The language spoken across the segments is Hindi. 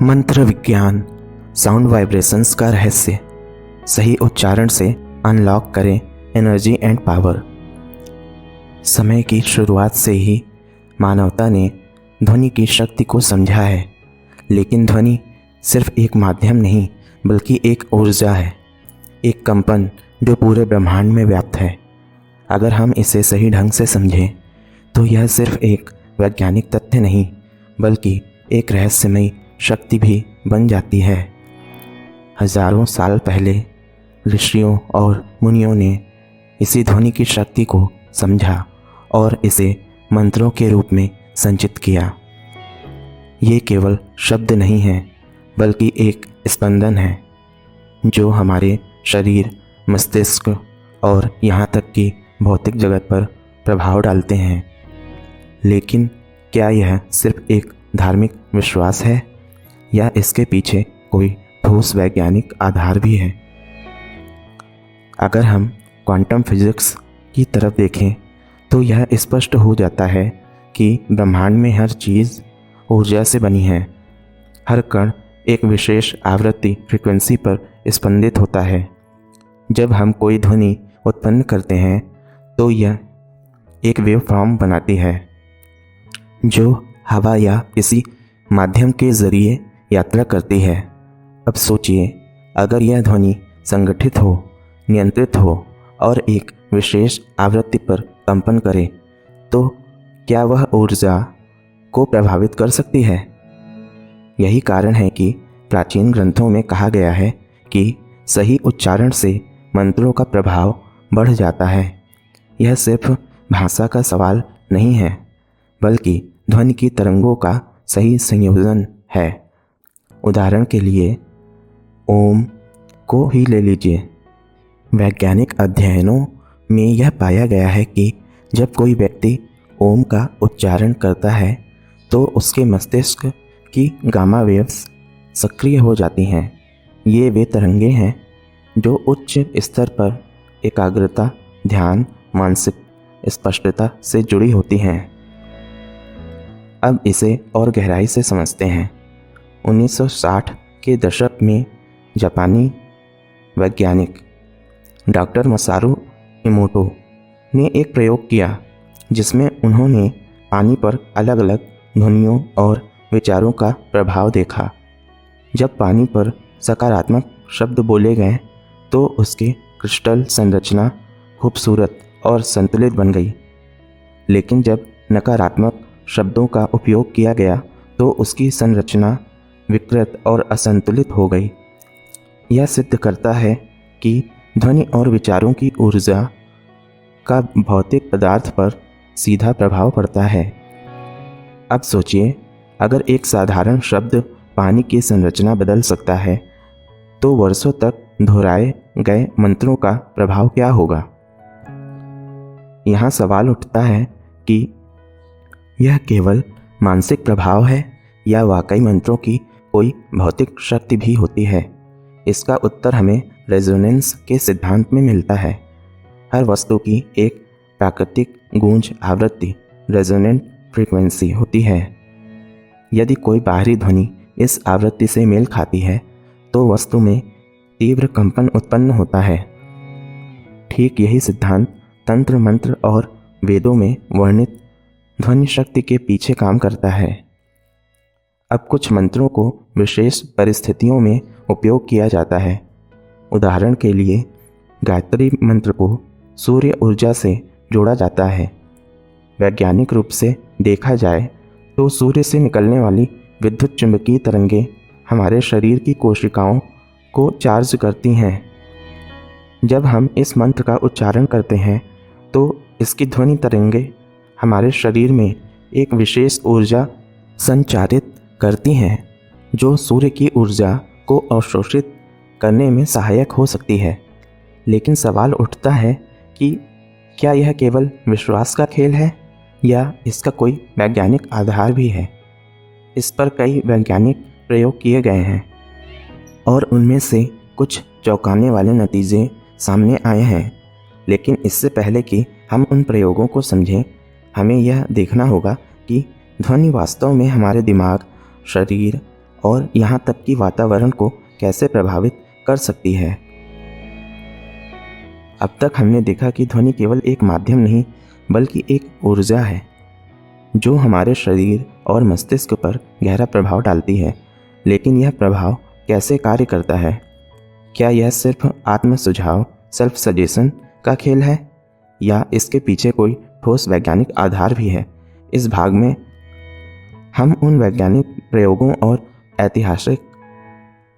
मंत्र विज्ञान साउंड वाइब्रेशंस का रहस्य। सही उच्चारण से अनलॉक करें एनर्जी एंड पावर। समय की शुरुआत से ही मानवता ने ध्वनि की शक्ति को समझा है, लेकिन ध्वनि सिर्फ एक माध्यम नहीं बल्कि एक ऊर्जा है, एक कंपन जो पूरे ब्रह्मांड में व्याप्त है। अगर हम इसे सही ढंग से समझें तो यह सिर्फ एक वैज्ञानिक तथ्य नहीं बल्कि एक रहस्यमयी शक्ति भी बन जाती है। हजारों साल पहले ऋषियों और मुनियों ने इसी ध्वनि की शक्ति को समझा और इसे मंत्रों के रूप में संचित किया। ये केवल शब्द नहीं है बल्कि एक स्पंदन है जो हमारे शरीर, मस्तिष्क और यहाँ तक कि भौतिक जगत पर प्रभाव डालते हैं। लेकिन क्या यह सिर्फ एक धार्मिक विश्वास है या इसके पीछे कोई ठोस वैज्ञानिक आधार भी है? अगर हम क्वांटम फिजिक्स की तरफ देखें तो यह स्पष्ट हो जाता है कि ब्रह्मांड में हर चीज़ ऊर्जा से बनी है। हर कण एक विशेष आवृत्ति फ्रीक्वेंसी पर स्पंदित होता है। जब हम कोई ध्वनि उत्पन्न करते हैं तो यह एक वेव फॉर्म बनाती है जो हवा या किसी माध्यम के ज़रिए यात्रा करती है। अब सोचिए, अगर यह ध्वनि संगठित हो, नियंत्रित हो और एक विशेष आवृत्ति पर कंपन करे तो क्या वह ऊर्जा को प्रभावित कर सकती है? यही कारण है कि प्राचीन ग्रंथों में कहा गया है कि सही उच्चारण से मंत्रों का प्रभाव बढ़ जाता है। यह सिर्फ भाषा का सवाल नहीं है बल्कि ध्वनि की तरंगों का सही संयोजन है। उदाहरण के लिए ओम को ही ले लीजिए। वैज्ञानिक अध्ययनों में यह पाया गया है कि जब कोई व्यक्ति ओम का उच्चारण करता है तो उसके मस्तिष्क की गामा वेव्स सक्रिय हो जाती हैं। ये वे तरंगे हैं जो उच्च स्तर पर एकाग्रता, ध्यान, मानसिक स्पष्टता से जुड़ी होती हैं। अब इसे और गहराई से समझते हैं। 1960 के दशक में जापानी वैज्ञानिक डॉक्टर मसारू इमोटो ने एक प्रयोग किया जिसमें उन्होंने पानी पर अलग अलग ध्वनियों और विचारों का प्रभाव देखा। जब पानी पर सकारात्मक शब्द बोले गए तो उसकी क्रिस्टल संरचना खूबसूरत और संतुलित बन गई, लेकिन जब नकारात्मक शब्दों का उपयोग किया गया तो उसकी संरचना विकृत और असंतुलित हो गई। यह सिद्ध करता है कि ध्वनि और विचारों की ऊर्जा का भौतिक पदार्थ पर सीधा प्रभाव पड़ता है। अब सोचिए, अगर एक साधारण शब्द पानी की संरचना बदल सकता है तो वर्षों तक दोहराए गए मंत्रों का प्रभाव क्या होगा? यहाँ सवाल उठता है कि यह केवल मानसिक प्रभाव है या वाकई मंत्रों की कोई भौतिक शक्ति भी होती है? इसका उत्तर हमें रेजोनेंस के सिद्धांत में मिलता है। हर वस्तु की एक प्राकृतिक गूंज आवृत्ति, रेजोनेंट फ्रीक्वेंसी होती है। यदि कोई बाहरी ध्वनि इस आवृत्ति से मेल खाती है तो वस्तु में तीव्र कंपन उत्पन्न होता है। ठीक यही सिद्धांत तंत्र, मंत्र और वेदों में वर्णित ध्वनि शक्ति के पीछे काम करता है। अब कुछ मंत्रों को विशेष परिस्थितियों में उपयोग किया जाता है। उदाहरण के लिए गायत्री मंत्र को सूर्य ऊर्जा से जोड़ा जाता है। वैज्ञानिक रूप से देखा जाए तो सूर्य से निकलने वाली विद्युत चुंबकीय तरंगें हमारे शरीर की कोशिकाओं को चार्ज करती हैं। जब हम इस मंत्र का उच्चारण करते हैं तो इसकी ध्वनि तरंगें हमारे शरीर में एक विशेष ऊर्जा संचारित करती हैं जो सूर्य की ऊर्जा को अवशोषित करने में सहायक हो सकती है। लेकिन सवाल उठता है कि क्या यह केवल विश्वास का खेल है या इसका कोई वैज्ञानिक आधार भी है? इस पर कई वैज्ञानिक प्रयोग किए गए हैं और उनमें से कुछ चौंकाने वाले नतीजे सामने आए हैं। लेकिन इससे पहले कि हम उन प्रयोगों को समझें, हमें यह देखना होगा कि ध्वनि वास्तव में हमारे दिमाग, शरीर और यहाँ तक कि वातावरण को कैसे प्रभावित कर सकती है। अब तक हमने देखा कि ध्वनि केवल एक माध्यम नहीं बल्कि एक ऊर्जा है जो हमारे शरीर और मस्तिष्क पर गहरा प्रभाव डालती है। लेकिन यह प्रभाव कैसे कार्य करता है? क्या यह सिर्फ आत्म सुझाव सेल्फ सजेशन का खेल है या इसके पीछे कोई ठोस वैज्ञानिक आधार भी है? इस भाग में हम उन वैज्ञानिक प्रयोगों और ऐतिहासिक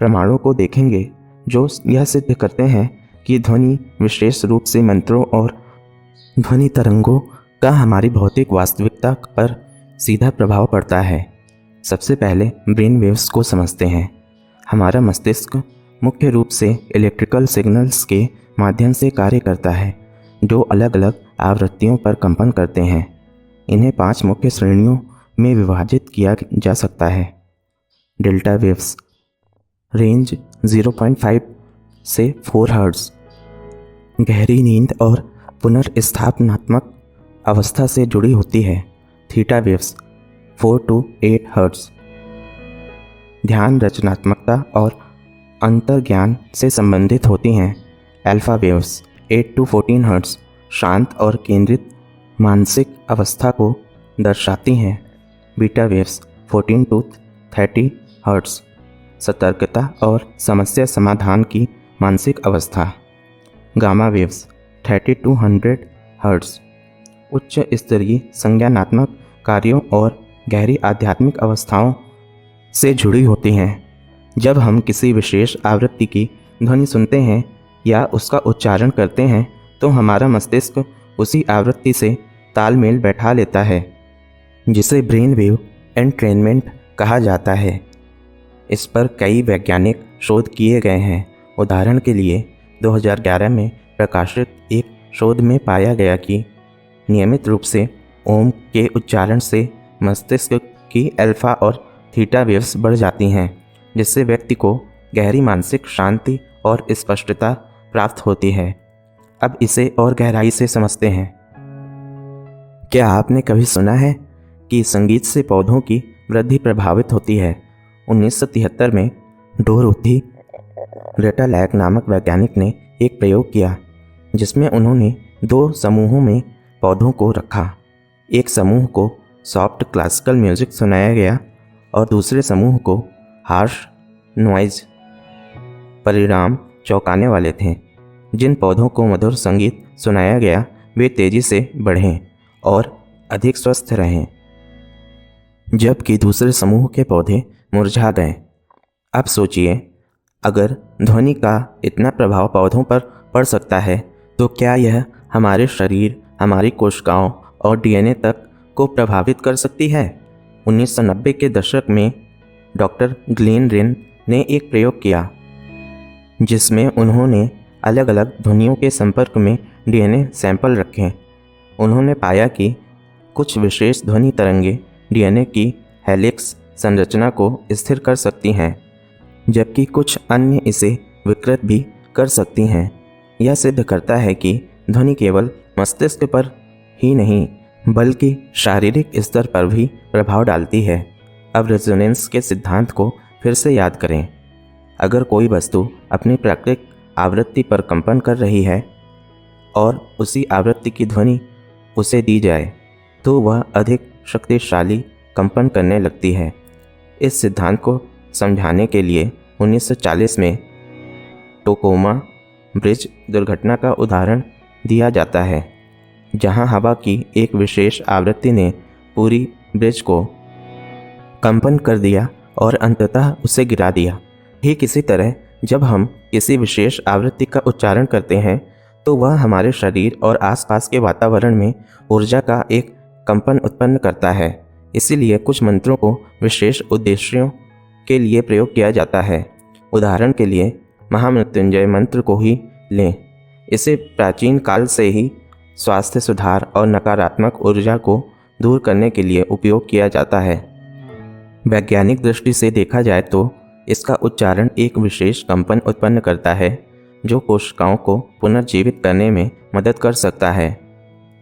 प्रमाणों को देखेंगे जो यह सिद्ध करते हैं कि ध्वनि, विशेष रूप से मंत्रों और ध्वनि तरंगों का हमारी भौतिक वास्तविकता पर सीधा प्रभाव पड़ता है। सबसे पहले ब्रेन वेव्स को समझते हैं। हमारा मस्तिष्क मुख्य रूप से इलेक्ट्रिकल सिग्नल्स के माध्यम से कार्य करता है जो अलग अलग आवृत्तियों पर कंपन करते हैं। इन्हें 5 मुख्य श्रेणियों में विभाजित किया जा सकता है। डेल्टा वेव्स, रेंज 0.5 से 4 हर्ट्ज़, गहरी नींद और पुनर्स्थापनात्मक अवस्था से जुड़ी होती है। थीटा वेव्स 4 to 8 हर्ट्ज़, ध्यान, रचनात्मकता और अंतर्ज्ञान से संबंधित होती हैं। अल्फा वेव्स 8 to 14 हर्ट्ज़, शांत और केंद्रित मानसिक अवस्था को दर्शाती हैं। बीटा वेव्स 14 to 30 हर्ट्ज़, सतर्कता और समस्या समाधान की मानसिक अवस्था। गामा वेव्स 30 to 100 हर्ट्ज़, उच्च स्तरीय संज्ञानात्मक कार्यों और गहरी आध्यात्मिक अवस्थाओं से जुड़ी होती हैं। जब हम किसी विशेष आवृत्ति की ध्वनि सुनते हैं या उसका उच्चारण करते हैं तो हमारा मस्तिष्क उसी आवृत्ति से तालमेल बैठा लेता है, जिसे ब्रेन वेव एंट्रेनमेंट कहा जाता है। इस पर कई वैज्ञानिक शोध किए गए हैं। उदाहरण के लिए 2011 में प्रकाशित एक शोध में पाया गया कि नियमित रूप से ओम के उच्चारण से मस्तिष्क की अल्फा और थीटा वेव्स बढ़ जाती हैं, जिससे व्यक्ति को गहरी मानसिक शांति और स्पष्टता प्राप्त होती है। अब इसे और गहराई से समझते हैं। क्या आपने कभी सुना है कि संगीत से पौधों की वृद्धि प्रभावित होती है? 1973 में डोरोथी रेटालैक नामक वैज्ञानिक ने एक प्रयोग किया जिसमें उन्होंने 2 समूहों में पौधों को रखा। एक समूह को सॉफ्ट क्लासिकल म्यूजिक सुनाया गया और दूसरे समूह को हार्श नॉइज। परिणाम चौंकाने वाले थे। जिन पौधों को मधुर संगीत सुनाया गया वे तेज़ी से बढ़े और अधिक स्वस्थ रहें, जबकि दूसरे समूह के पौधे मुरझा गए। अब सोचिए, अगर ध्वनि का इतना प्रभाव पौधों पर पड़ सकता है तो क्या यह हमारे शरीर, हमारी कोशिकाओं और डीएनए तक को प्रभावित कर सकती है? 1990 के दशक में डॉक्टर ग्लेन रेन ने एक प्रयोग किया जिसमें उन्होंने अलग अलग ध्वनियों के संपर्क में डीएनए सैंपल रखे। उन्होंने पाया कि कुछ विशेष ध्वनि तरंगे डीएनए की हेलिक्स संरचना को स्थिर कर सकती हैं, जबकि कुछ अन्य इसे विकृत भी कर सकती हैं। यह सिद्ध करता है कि ध्वनि केवल मस्तिष्क पर ही नहीं बल्कि शारीरिक स्तर पर भी प्रभाव डालती है। अब रेजोनेंस के सिद्धांत को फिर से याद करें। अगर कोई वस्तु अपनी प्राकृतिक आवृत्ति पर कंपन कर रही है और उसी आवृत्ति की ध्वनि उसे दी जाए तो वह अधिक शक्तिशाली कंपन करने लगती है। इस सिद्धांत को समझाने के लिए 1940 में टोकोमा ब्रिज दुर्घटना का उदाहरण दिया जाता है, जहां हवा की एक विशेष आवृत्ति ने पूरी ब्रिज को कंपन कर दिया और अंततः उसे गिरा दिया। ठीक इसी तरह जब हम किसी विशेष आवृत्ति का उच्चारण करते हैं तो वह हमारे शरीर और आसपास के वातावरण में ऊर्जा का एक कंपन उत्पन्न करता है। इसीलिए कुछ मंत्रों को विशेष उद्देश्यों के लिए प्रयोग किया जाता है। उदाहरण के लिए महामृत्युंजय मंत्र को ही लें। इसे प्राचीन काल से ही स्वास्थ्य सुधार और नकारात्मक ऊर्जा को दूर करने के लिए उपयोग किया जाता है। वैज्ञानिक दृष्टि से देखा जाए तो इसका उच्चारण एक विशेष कंपन उत्पन्न करता है जो कोशिकाओं को पुनर्जीवित करने में मदद कर सकता है।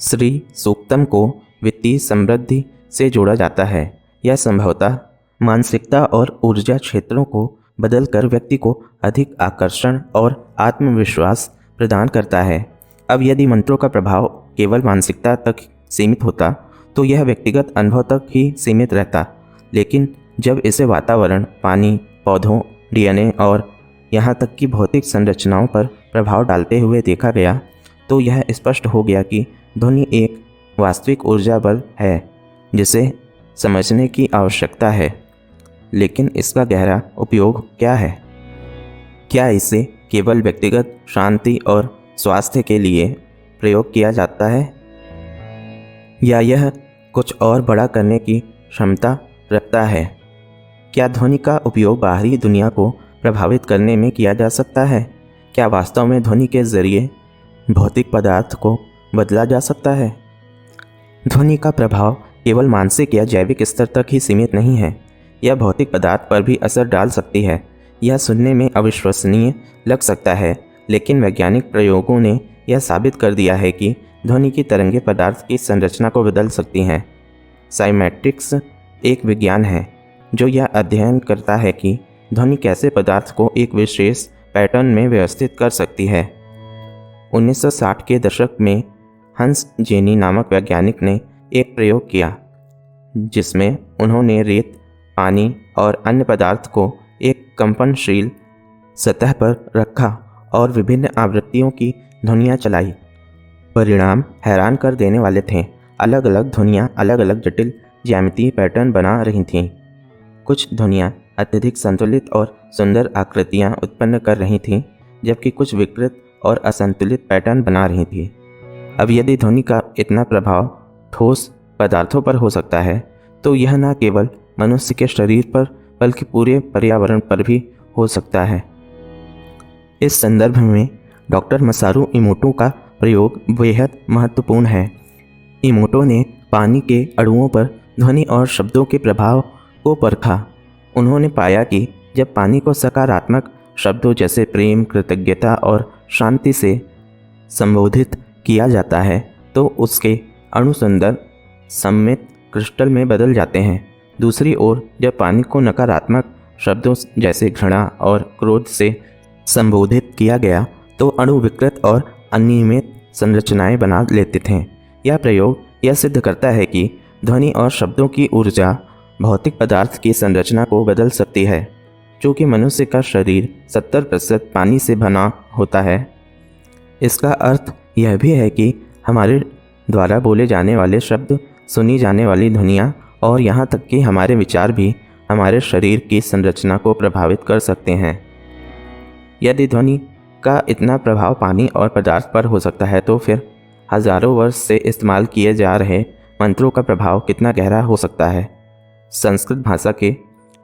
श्री सूक्तम को वित्तीय समृद्धि से जोड़ा जाता है। यह संभवतः मानसिकता और ऊर्जा क्षेत्रों को बदलकर व्यक्ति को अधिक आकर्षण और आत्मविश्वास प्रदान करता है। अब यदि मंत्रों का प्रभाव केवल मानसिकता तक सीमित होता तो यह व्यक्तिगत अनुभव तक ही सीमित रहता, लेकिन जब इसे वातावरण, पानी, पौधों, डीएनए और यहाँ तक कि भौतिक संरचनाओं पर प्रभाव डालते हुए देखा गया तो यह स्पष्ट हो गया कि ध्वनि एक वास्तविक ऊर्जा बल है जिसे समझने की आवश्यकता है। लेकिन इसका गहरा उपयोग क्या है? क्या इसे केवल व्यक्तिगत शांति और स्वास्थ्य के लिए प्रयोग किया जाता है, या यह कुछ और बड़ा करने की क्षमता रखता है? क्या ध्वनि का उपयोग बाहरी दुनिया को प्रभावित करने में किया जा सकता है? क्या वास्तव में ध्वनि के जरिए भौतिक पदार्थ को बदला जा सकता है? ध्वनि का प्रभाव केवल मानसिक या जैविक स्तर तक ही सीमित नहीं है, यह भौतिक पदार्थ पर भी असर डाल सकती है। यह सुनने में अविश्वसनीय लग सकता है, लेकिन वैज्ञानिक प्रयोगों ने यह साबित कर दिया है कि ध्वनि की तरंगें पदार्थ की संरचना को बदल सकती हैं। साइमेट्रिक्स एक विज्ञान है जो यह अध्ययन करता है कि ध्वनि कैसे पदार्थ को एक विशेष पैटर्न में व्यवस्थित कर सकती है। 1960 के दशक में हंस जेनी नामक वैज्ञानिक ने एक प्रयोग किया जिसमें उन्होंने रेत, पानी और अन्य पदार्थ को एक कंपनशील सतह पर रखा और विभिन्न आवृत्तियों की ध्वनियाँ चलाई। परिणाम हैरान कर देने वाले थे। अलग अलग ध्वनियाँ अलग अलग जटिल ज्यामितीय पैटर्न बना रही थीं। कुछ ध्वनियाँ अत्यधिक संतुलित और सुंदर आकृतियाँ उत्पन्न कर रही थीं, जबकि कुछ विकृत और असंतुलित पैटर्न बना रही थीं। अब यदि ध्वनि का इतना प्रभाव ठोस पदार्थों पर हो सकता है तो यह न केवल मनुष्य के शरीर पर बल्कि पूरे पर्यावरण पर भी हो सकता है। इस संदर्भ में डॉक्टर मसारू इमोटो का प्रयोग बेहद महत्वपूर्ण है। इमोटो ने पानी के अणुओं पर ध्वनि और शब्दों के प्रभाव को परखा। उन्होंने पाया कि जब पानी को सकारात्मक शब्दों जैसे प्रेम, कृतज्ञता और शांति से संबोधित किया जाता है तो उसके अणु सुंदर सममित क्रिस्टल में बदल जाते हैं। दूसरी ओर जब पानी को नकारात्मक शब्दों जैसे घृणा और क्रोध से संबोधित किया गया तो अणु विकृत और अनियमित संरचनाएं बना लेते थे। यह प्रयोग यह सिद्ध करता है कि ध्वनि और शब्दों की ऊर्जा भौतिक पदार्थ की संरचना को बदल सकती है। चूँकि मनुष्य का शरीर 70% पानी से बना होता है, इसका अर्थ यह भी है कि हमारे द्वारा बोले जाने वाले शब्द, सुनी जाने वाली ध्वनियाँ और यहाँ तक कि हमारे विचार भी हमारे शरीर की संरचना को प्रभावित कर सकते हैं। यदि ध्वनि का इतना प्रभाव पानी और पदार्थ पर हो सकता है तो फिर हजारों वर्ष से इस्तेमाल किए जा रहे मंत्रों का प्रभाव कितना गहरा हो सकता है। संस्कृत भाषा के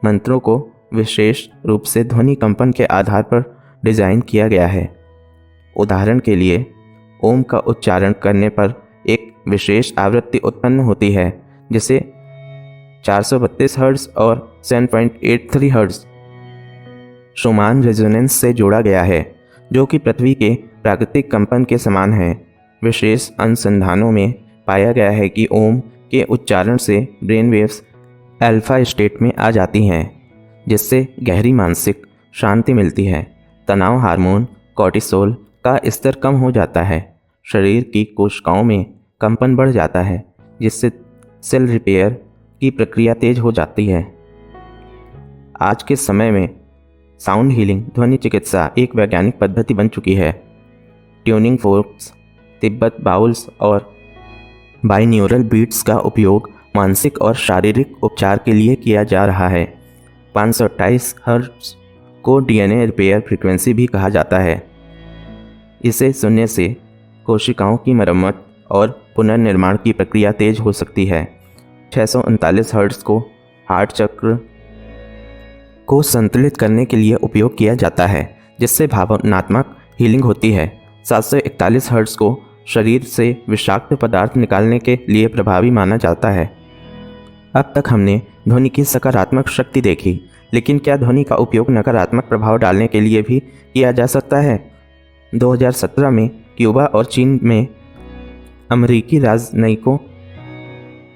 मंत्रों को विशेष रूप से ध्वनि कंपन के आधार पर डिज़ाइन किया गया है। उदाहरण के लिए, ओम का उच्चारण करने पर एक विशेष आवृत्ति उत्पन्न होती है जिसे 432 हर्ट्ज और 7.83 हर्ट्ज शुमान रेजोनेंस से जोड़ा गया है, जो कि पृथ्वी के प्राकृतिक कंपन के समान है। विशेष अनुसंधानों में पाया गया है कि ओम के उच्चारण से ब्रेन वेव्स अल्फा स्टेट में आ जाती हैं, जिससे गहरी मानसिक शांति मिलती है। तनाव हार्मोन कॉर्टिसोल का स्तर कम हो जाता है। शरीर की कोशिकाओं में कंपन बढ़ जाता है, जिससे सेल रिपेयर की प्रक्रिया तेज हो जाती है। आज के समय में साउंड हीलिंग ध्वनि चिकित्सा एक वैज्ञानिक पद्धति बन चुकी है। ट्यूनिंग फोर्क्स, तिब्बत बाउल्स और बाइन्यूरल बीट्स का उपयोग मानसिक और शारीरिक उपचार के लिए किया जा रहा है। 528 हर्ट्ज को डीएनए रिपेयर फ्रीक्वेंसी भी कहा जाता है। इसे सुनने से कोशिकाओं की मरम्मत और पुनर्निर्माण की प्रक्रिया तेज हो सकती है। 639 हर्ट्ज को हार्ट चक्र को संतुलित करने के लिए उपयोग किया जाता है, जिससे भावनात्मक हीलिंग होती है। 741 हर्ट्ज को शरीर से विषाक्त पदार्थ निकालने के लिए प्रभावी माना जाता है। अब तक हमने ध्वनि की सकारात्मक शक्ति देखी, लेकिन क्या ध्वनि का उपयोग नकारात्मक प्रभाव डालने के लिए भी किया जा सकता है? 2017 में क्यूबा और चीन में अमेरिकी राजनयिकों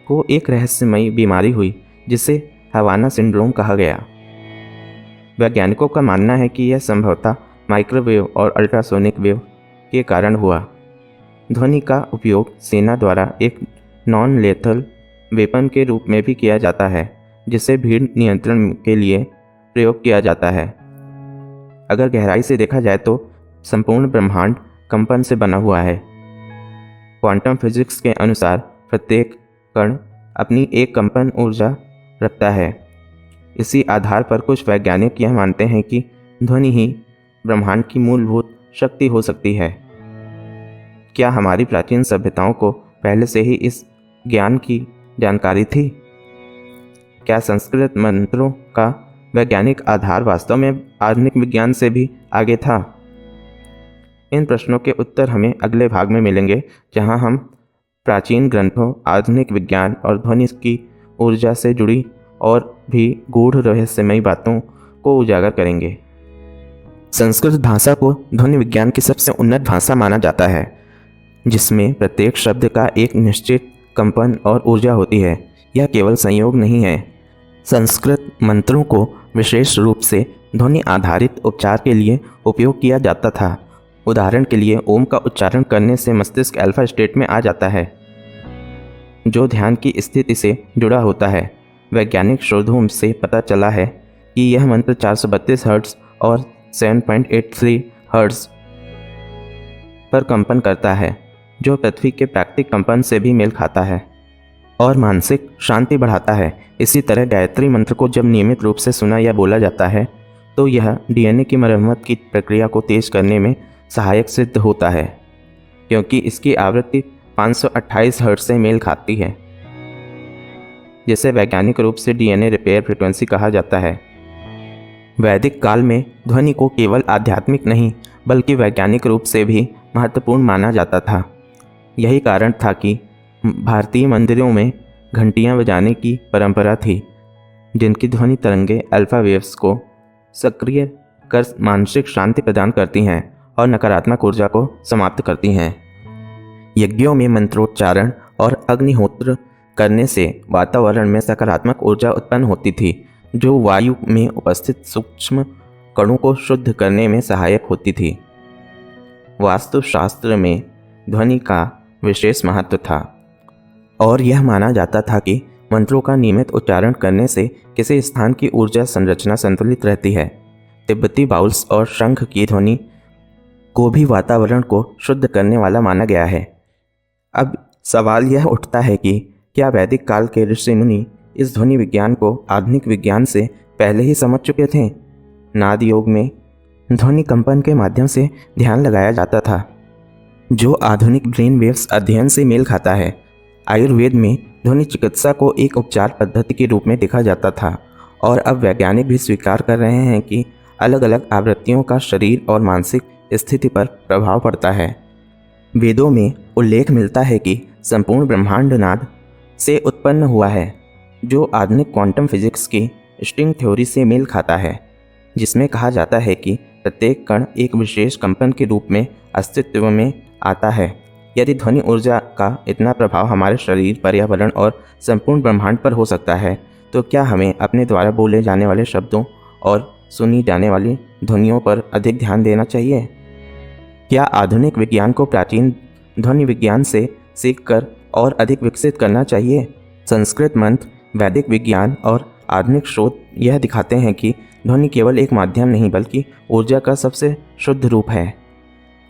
को एक रहस्यमयी बीमारी हुई जिसे हवाना सिंड्रोम कहा गया। वैज्ञानिकों का मानना है कि यह संभवतः माइक्रोवेव और अल्ट्रासोनिक वेव के कारण हुआ। ध्वनि का उपयोग सेना द्वारा एक नॉन लेथल वेपन के रूप में भी किया जाता है, जिसे भीड़ नियंत्रण के लिए प्रयोग किया जाता है। अगर गहराई से देखा जाए तो संपूर्ण ब्रह्मांड कंपन से बना हुआ है। क्वांटम फिजिक्स के अनुसार प्रत्येक कण अपनी एक कंपन ऊर्जा रखता है। इसी आधार पर कुछ वैज्ञानिक यह मानते हैं कि ध्वनि ही ब्रह्मांड की मूलभूत शक्ति हो सकती है। क्या हमारी प्राचीन सभ्यताओं को पहले से ही इस ज्ञान की जानकारी थी? क्या संस्कृत मंत्रों का वैज्ञानिक आधार वास्तव में आधुनिक विज्ञान से भी आगे था? इन प्रश्नों के उत्तर हमें अगले भाग में मिलेंगे, जहां हम प्राचीन ग्रंथों, आधुनिक विज्ञान और ध्वनि की ऊर्जा से जुड़ी और भी गूढ़ रहस्यमयी बातों को उजागर करेंगे। संस्कृत भाषा को ध्वनि विज्ञान की सबसे उन्नत भाषा माना जाता है, जिसमें प्रत्येक शब्द का एक निश्चित कंपन और ऊर्जा होती है। यह केवल संयोग नहीं है। संस्कृत मंत्रों को विशेष रूप से ध्वनि आधारित उपचार के लिए उपयोग किया जाता था। उदाहरण के लिए ओम का उच्चारण करने से मस्तिष्क अल्फा स्टेट में आ जाता है, जो ध्यान की स्थिति से जुड़ा होता है। वैज्ञानिक शोधों से पता चला है कि यह मंत्र 432 हर्ट्ज और 7.83 हर्ट्ज पर कंपन करता है, जो पृथ्वी के प्राकृतिक कंपन से भी मेल खाता है और मानसिक शांति बढ़ाता है। इसी तरह गायत्री मंत्र को जब नियमित रूप से सुना या बोला जाता है तो यह डीएनए की मरम्मत की प्रक्रिया को तेज करने में सहायक सिद्ध होता है, क्योंकि इसकी आवृत्ति 528 हर्ट्ज से मेल खाती है, जिसे वैज्ञानिक रूप से डीएनए रिपेयर फ्रीक्वेंसी कहा जाता है। वैदिक काल में ध्वनि को केवल आध्यात्मिक नहीं बल्कि वैज्ञानिक रूप से भी महत्वपूर्ण माना जाता था। यही कारण था कि भारतीय मंदिरों में घंटियां बजाने की परंपरा थी, जिनकी ध्वनि तरंगें अल्फा वेव्स को सक्रिय कर मानसिक शांति प्रदान करती हैं और नकारात्मक ऊर्जा को समाप्त करती हैं। यज्ञों में मंत्रोच्चारण और अग्निहोत्र करने से वातावरण में सकारात्मक ऊर्जा उत्पन्न होती थी, जो वायु में उपस्थित सूक्ष्म कणों को शुद्ध करने में सहायक होती थी। वास्तुशास्त्र में ध्वनि का विशेष महत्व था और यह माना जाता था कि मंत्रों का नियमित उच्चारण करने से किसी स्थान की ऊर्जा संरचना संतुलित रहती है। तिब्बती बाउल्स और शंख की ध्वनि को भी वातावरण को शुद्ध करने वाला माना गया है। अब सवाल यह उठता है कि क्या वैदिक काल के ऋषि मुनि इस ध्वनि विज्ञान को आधुनिक विज्ञान से पहले ही समझ चुके थे? नाद योग में ध्वनि कंपन के माध्यम से ध्यान लगाया जाता था, जो आधुनिक ब्रेन वेव्स अध्ययन से मेल खाता है। आयुर्वेद में ध्वनि चिकित्सा को एक उपचार पद्धति के रूप में देखा जाता था और अब वैज्ञानिक भी स्वीकार कर रहे हैं कि अलग अलग आवृत्तियों का शरीर और मानसिक स्थिति पर प्रभाव पड़ता है। वेदों में उल्लेख मिलता है कि संपूर्ण ब्रह्मांड नाद से उत्पन्न हुआ है, जो आधुनिक क्वांटम फिजिक्स की स्ट्रिंग थ्योरी से मेल खाता है, जिसमें कहा जाता है कि प्रत्येक कण एक विशेष कंपन के रूप में अस्तित्व में आता है। यदि ध्वनि ऊर्जा का इतना प्रभाव हमारे शरीर, पर्यावरण और संपूर्ण ब्रह्मांड पर हो सकता है, तो क्या हमें अपने द्वारा बोले जाने वाले शब्दों और सुनी जाने वाली ध्वनियों पर अधिक ध्यान देना चाहिए? क्या आधुनिक विज्ञान को प्राचीन ध्वनि विज्ञान से सीखकर और अधिक विकसित करना चाहिए? संस्कृत मंत्र, वैदिक विज्ञान और आधुनिक शोध यह दिखाते हैं कि ध्वनि केवल एक माध्यम नहीं बल्कि ऊर्जा का सबसे शुद्ध रूप है।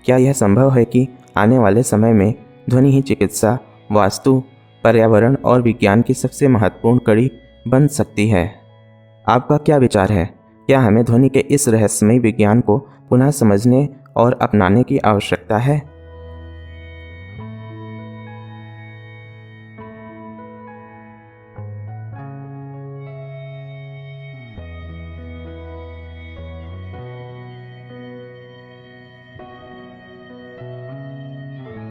क्या यह संभव है कि आने वाले समय में ध्वनि ही चिकित्सा, वास्तु, पर्यावरण और विज्ञान की सबसे महत्वपूर्ण कड़ी बन सकती है? आपका क्या विचार है? क्या हमें ध्वनि के इस रहस्यमयी विज्ञान को पुनः समझने और अपनाने की आवश्यकता है?